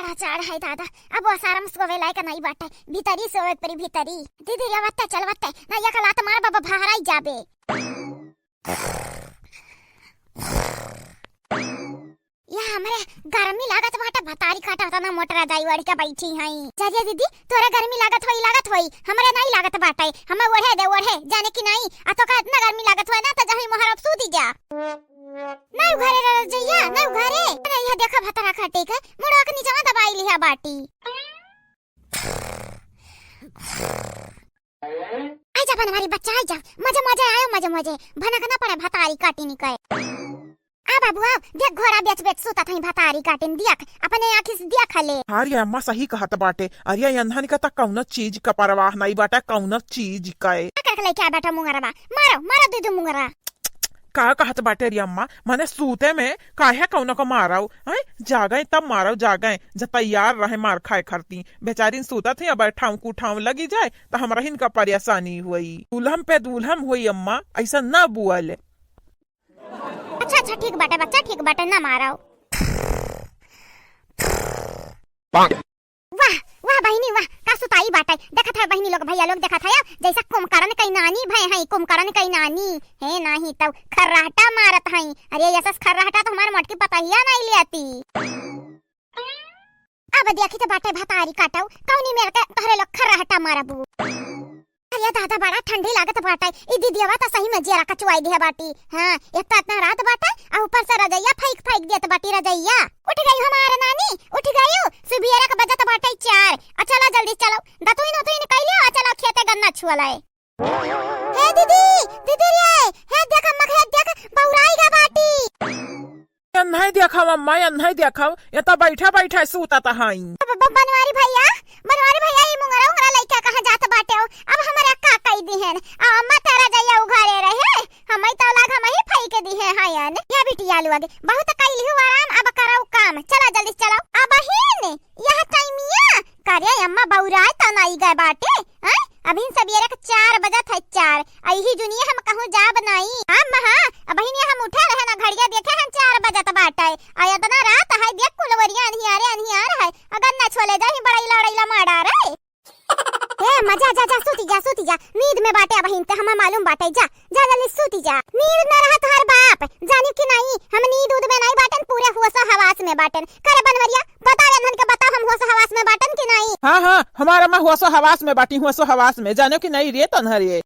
बड़ा चाड़ है दादा। अब वो सारम सोवे लायक नहीं बाटे, भीतरी सोवे परी भीतरी। दीदी रे वत्ते चल वत्ते ना या कला मार बाबा भाराई जाबे। या हमरे गर्मी लागत बाटे, भतारी काटा होता ना मोटरा दाई वाड़ी का बैठी हई। जाजिया दीदी तोरा गर्मी लागत होई, हमरे नहीं लागत बाटे। हमें ओढ़े दे ओढ़े जाने की नहीं। आ तो का इतना गर्मी लागत होय ना त जही मोहरब सूती जा। नहीं घरे रह जइया, नहीं घरे। अरे यह देखा भतरा काटे के मुड़वा के नीचे दबाई लिया बाटी। आई जा बनवारी बच्चा आई जा, मजे आयो मजे भना करना पड़े भतारी काटी निकए। आ बाबू आ देख घोड़ा बेच सुता थई भतारी काटिन दियक अपने आंखी से दिया खले। अरे अम्मा सही कहत बाटे। अरे यंधन का त कौन चीज का परवाह नहीं बाटे, कौन चीज का कर ले क्या बेटा मुंगरबा मारो दे दो मुंगरा। का कहत बाटे रे अम्मा, मने सूते में काहे कौन को माराऊ हैं? जागे तब मारो जागे जब तैयार रहे मार खाए खरती। बेचारी सूता थी अब ठाव कुठाव लगी जाए तो हमरा हिन का परेशानी हुई। दुल्हम पे दुल्हम हुई अम्मा, ऐसा ना बुआले। अच्छा ठीक बाटे बच्चा, ठीक बाटे ना माराओ। वाह बहिनी वाह, का सुताई बाटे। देखत है बहिनी लोग भैया लोग देखत है जैसा कुमकरण कई नानी भय है, कुमकरण कई नानी है नहीं तो खर्राटा मारत है। अरे ऐसा खर्राटा तो हमारे मटकी पता ही नहीं लेती। अब देखी तो बाटे भतारी काटाऊ कौनी मेरे के तोहरे लोग खर्राटा मारबू। अरे दादा बड़ा ठंडी लागत बाटे। ई दीदीवा तो सही में जेरा कचवाई दिया बाटी। हां एक तो इतना रात बाटे और ऊपर से रजैया फेंक देत बाटी। रजैया उठ गई हमार नानी, उठ गई सुबेरे का बजत बाटे 4। चलो जल्दी चलो दतुई निकल लियो। चलो खेते गन्ना छुअलाए। हे दीदी रे हे देख मख हे देख बौराई गा बाटी। नहीं देखा अम्मा, नहीं देखा ये तो बैठा सूता था। बनवारी भैया ई मुंगरा लइका कहां जात बाटे। अब हमरा का कई दी है अम्मा तेरा जइया उघारे रहे हमई तो लाग हमई फई के दी है हायन। या बिटिया लुआगे बहुत कइली हो आराम, अब कराओ काम। चला जल्दी चलो अब बहिन यह टाइमिया करे अम्मा बौराय त नहीं गए बाटे। हैं अभी सबेरे के 4 बजत है 4। अही दुनिया हम कहूं जा बनाई। हां बहिन हम उठे रहे ना घड़िया देखे हम 4 बजत बाटे। आया तना रात है देख कुलवरिया अनहियार है अगर ना छोले जाही बड़ाई लड़ाईला मारा रे। ए मजा जा सूती जा नींद में बाटे। बहिन ते हमें मालूम बाटे। जा जल्दी सूती जा। नींद में रहत हर बाप जानी कि नहीं। हम नींद उद में नहीं बाटन, पूरे होश हवास में बाटन। करे बनवरिया बता रंधन के बता हम होश हवास में बाटन कि नहीं। हां हमारा मैं होश हवास में बाटी, होश हवास में जानो कि नहीं रे तन्हरे।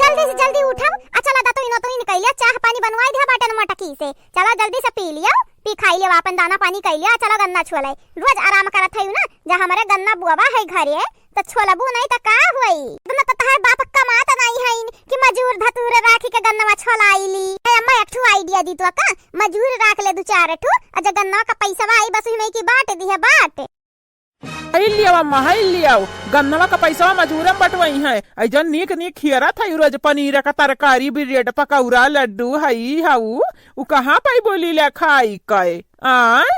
जल्दी से जल्दी उठाओ। अच्छा लगा तो निकल लिया, चाह पानी बनवाई दे बाटन मटकी से। चलो जल्दी से पी लियो, पी खाई लियो अपन दाना पानी कई लिया। चलो गन्ना छोलाई रोज आराम करत है ना। जा हमारे गन्ना बुआवा है घरे तो छोलबू नहीं तो का होई। तुम तो तहार बाप कमात नहीं है कि मजूर धतूर राखी के गन्ना छोलाईली। अम्मा एक ठो आईडिया दी तो का मजूर राख ले 2-4 ठो अज गन्ना का पैसा आई बस में की बाट दी है बाट। लिया गन्नवा का पैसा मजूरम बटवाई है। ऐजन नीक खियरा था रोज पनीर का तरकारी ब्रेड पकौड़ा लड्डू हई हाउ उ कहां पाई बोली ले खाई कए आय।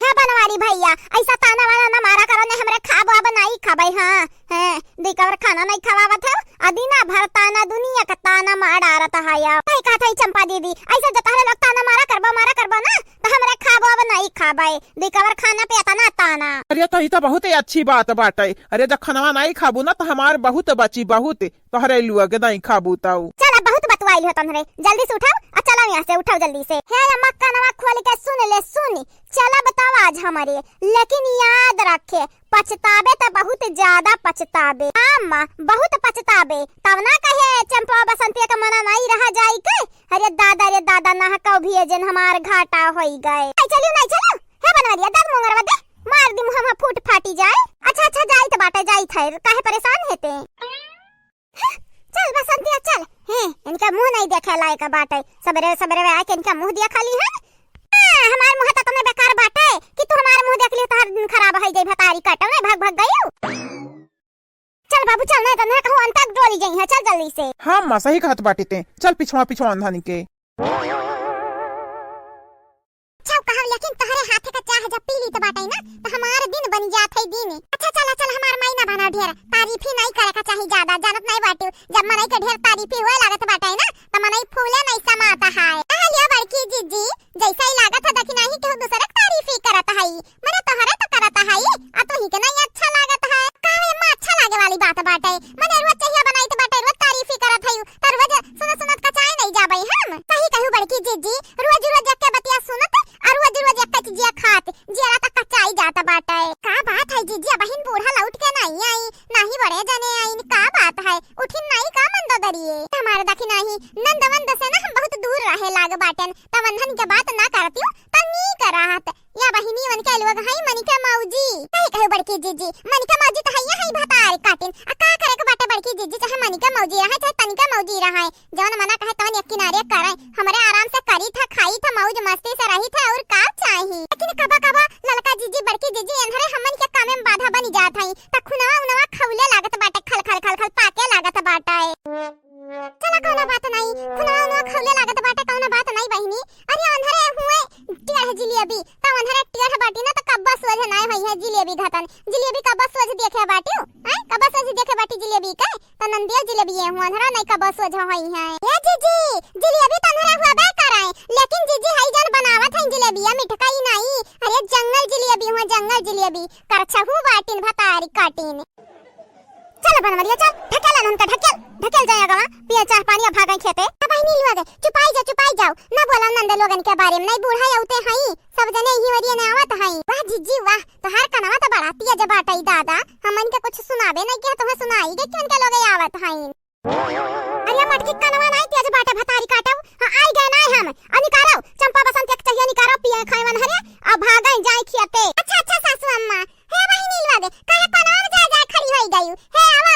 है बनवारी भैया ऐसा ताना वाला ना मारा करो ने हमरे खाबो अब नहीं खाबै। हां है देखवर खाना नहीं खवावत है अदीना भर ताना दुनिया का ताना मार रहा था। या भाई का थई चंपा दीदी ऐसा जतारे लोग ताना मारा करबो ना तो हमरे खाबो अब नहीं खाबै। देखवर खाना पे तना ताना। अरे तो ई तो बहुत ही अच्छी बात बाटे। अरे जब खाना नहीं खाबू ना तो हमार बहुत बची बहुत तोहरे लुआ के नहीं खाबू ताऊ। चल बहुत बतवाई हो तन्हरे जल्दी से उठाओ। चलो यहाँ से उठाओ जल्दी से। हे अम्मा कानवा खोल के सुन चला बताओ आज हमारे। लेकिन याद रखे पछतावे तो बहुत ज्यादा पछतावे। अम्मा बहुत पछतावे तब ना कहे चंपा बसंती का मना नहीं रहा जाई के। अरे दादा ना कौ भी जन हमार घाटा होई गए। नहीं चलो हे बनवरिया दस मुंगरवा दे मार दी मुंह में फूट फाटी जाए। अच्छा जाई तो बाटे जाई थे काहे परेशान हेते। चल बसंती चल। हैं इनका मुंह नहीं देखे लायक बाटे। सबेरे आके इनका मुंह दिया खाली है। हमार मुंह तो तुम्हें बेकार बाटे कि तू हमार मुंह देख लियो तो हर दिन खराब हो जाई। भतारी काटो ने भाग गयो। चल बाबू चल ना तो ना कहूं अंतक डोली जाई है। चल जल्दी से। हां मां सही कहत बाटी ते। चल पिछवा अंधानी के। छौ कहा लेकिन तोहरे हाथे का चाह जब पीली तो बाटे ना तो हमार दिन बन जात है दिन। अच्छा चल हमार मायना बना ढेर तारीफ ही नहीं करे का चाहिए ज्यादा जानत नहीं बाटे। जब मनई के ढेर तारीफ होए लागत बाटे ना तो मनई फूले नहीं समाता है। लिया बड़की जीजी जैसा ही लागत है देखी नहीं केहू दूसरे तारीफ चौधरी हमारे देखी नहीं नंदवंद से ना हम बहुत दूर रहे लाग बाटन तवंधन के बात ना करती हूँ तनी कराहत या बहिनी मन के लोग हई मनिका मौजी कहे कहे बड़की जीजी मनिका मौजी तो हई हई भतार काटिन आ का करे के बाटे बड़की जीजी चाहे मनिका मौजी रहे चाहे तनिका मौजी रहे जवन मना कहे तवन एक किनारे करे हमरे आराम से करी था खाई था मौज मस्ती से रही था और का चाहिए लेकिन कबा कबा ललका जीजी बड़की जीजी एनहरे हमन के काम में बाधा बनी जात हई त खुनवा उनवा खौले लागत बाटे खल खल खल खल पाके लागत बाटे चला कौना बात नहीं खुनवा उनवा खौले लागत बाटे कौना बात नहीं बहिनी अरे अंधरे हुए टेढ़ जिलेबी त अंधरे टेढ़ बाटी ना त कब्बा सोझ नाय होई है जिलेबी घातन जिलेबी कब्बा सोझ देखे बाटी हैं कब्बा सोझ देखे बाटी जिलेबी के त नंदिया जिलेबी है हुआ अंधरा नहीं कब्बा सोझ होई है ए जीजी जिलेबी त अंधरा हुआ बे कराए लेकिन जीजी हई जन बनावत है जिलेबिया मिठकाई नहीं अरे जंगल जिलेबी हुआ जंगल जिलेबी करछहु बाटिन भतारी काटिन चल बनवरिया चल ढकेल उनका ढकेल जाएगा पिया चाह पानी भागा खेते बहिनी लोग चुपाई जाओ ना बोला नंद लोगन के बारे में नहीं बूढ़ा औते हई सब जने ही वरिया ने आवत हई वाह जीजी वाह तोहार कनवा तो बड़ा पिया जब बाटई दादा हमन के कुछ सुनाबे नहीं के तुम्हें सुनाई दे क्यों के लोग आवत हई अरे मटकी कनवा नहीं पिया जब बाटा भतारी काटो हां आई गए नहीं हम अनिकारो चंपा बसंत एक चाहिए निकारो पिया खाइवन हरे अब भागई जाए खेते अच्छा सासू अम्मा हे बहिनी लोग काहे कनवा में जा खड़ी होई गई हे आवा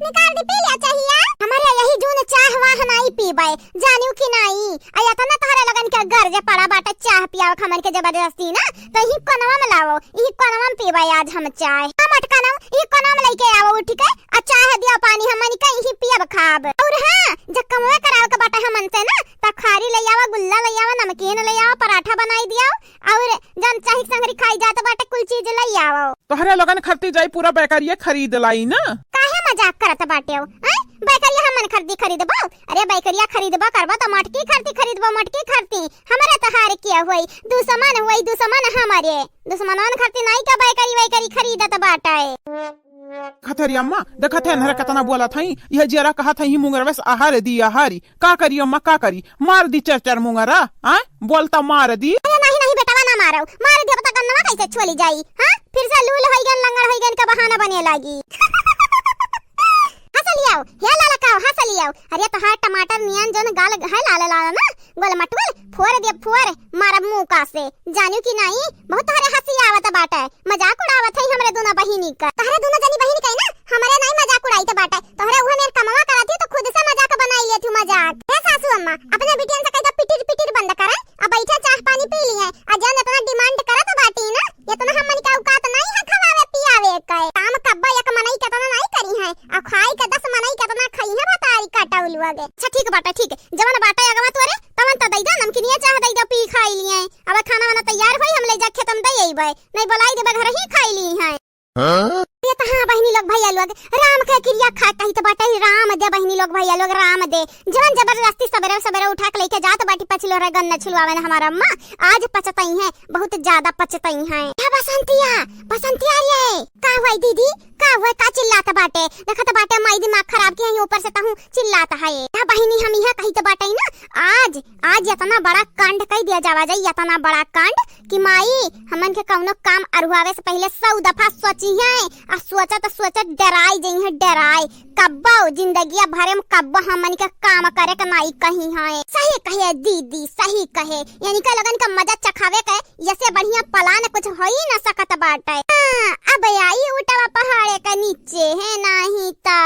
निकाल दी पी लिया चाहिए हमारे यही जून चाह वाह नहीं पीबे जानियो कि नहीं आया था ना तोहरे लगन के घर जे पड़ा बाटा चाह पियाओ हमन के जबरदस्ती ना तो ही कोनवा में लाओ ई कोनवा में पीबे आज हम चाय हम अटकानो ई कोनवा में लेके आओ ठीक है आ चाह दिया पानी हमन के ही पियब खाब और हां जब कमवा कराओ के बाटा हमन से ना त खारी ले आवा गुल्ला ले आवा नमकीन ले आवा पराठा बनाई दिया और जन चाही संगरी खाई जात बाटा कुल चीज ले आओ तोहरे लगन खरती जाई पूरा बेकरिया खरीद लाई ना काहे मजाक करत बाटे हो बैकरिया हमन खरीदबो अरे बैकरिया खरीदबो करबो तो मटकी खरीदबो हमारे तो हार किया होई दुश्मन हमारे दुश्मनन खरीदी नहीं का बैकरी खरीदत बाटा है खतरी अम्मा देखत है नहर कतना बोला थई यह जरा कहा थई मुंगरवस आहार दी आहारी का करी अम्मा का करी मार दी चर मुंगरा हां बोलता मार दी नहीं बेटा ना मारो मार दे पता कन्नवा कैसे छोली जाई हां फिर से लूल होई गन लंगड़ होई गन का बहाना बने लागी हंसलियाओ हे ललकाओ हंसलियाओ अरे तो हां टमाटर नियन जन गाल है लाल ना गोल मटवल फोर मारब मुंह का से जानियो कि नहीं बहुत हरे हंसी आवत बाटा मजाक उड़ावत है हमरे दोनों बहिनी का तहरे दोनों जनी बहिनी कई ना हमरे नहीं मजाक उड़ाई तो बाटा तोहरे उहे मेर कमवा कराती तो खुद से मजाक बनाई ले तू मजाक हे सासू अम्मा अपने बिटियन से कह पिटिर बंद करे अब बैठा चाह पानी पी ली है अजन इतना डिमांड करत बाटी ना इतना हमन का औकात नहीं है खवावे पियावे का काम कब्बा एक मनई केतना नहीं करी है आ खाई के 10 मनई केतना खई है बताई काटाउल वागे अच्छा ठीक बाटा ठीक जवन बाटा अगवा तोरे तवन त दैदा नमकीनिया चाह दैदा पी खाई लिए अब खाना वाना तैयार होई हम ले जा खेतम दई आइबे नहीं बोलाई देबे घर ही खाई ली है ये तो हाँ बहिनी लोग भैया लोग राम के क्रिया खा कही तो बाटा राम दे बहिनी लोग भैया लोग राम दे जवन जबरदस्ती सवेरे उठा के लेके जात बाटी पछलो रे गन्ना छिलवावे ने हमारा अम्मा आज पचतई है बहुत ज्यादा पचतई है क्या बसंतिया रे का हुआ दीदी का हुआ का चिल्लाता बाटे देखत बाटे माई दिमाग खराब की है ऊपर से कहूं चिल्लाता है या बहिनी हम यहां कही तो बाटे ना आज इतना बड़ा कांड कह दिया जावा जाई इतना बड़ा कांड कि माई हमन के कौनो काम अरुआवे से पहले 100 दफा सोची है आ सोचत डराई जई है डराई कब्बा जिंदगी भरे में कब्बा हमन के काम करे के नहीं कही है सही कहे दीदी सही कहे यानी का लगन का मजा चखावे के ऐसे बढ़िया पलान कुछ हो ही न सकत बाटे अब आई उठवा पहाड़े के नीचे है नहीं ता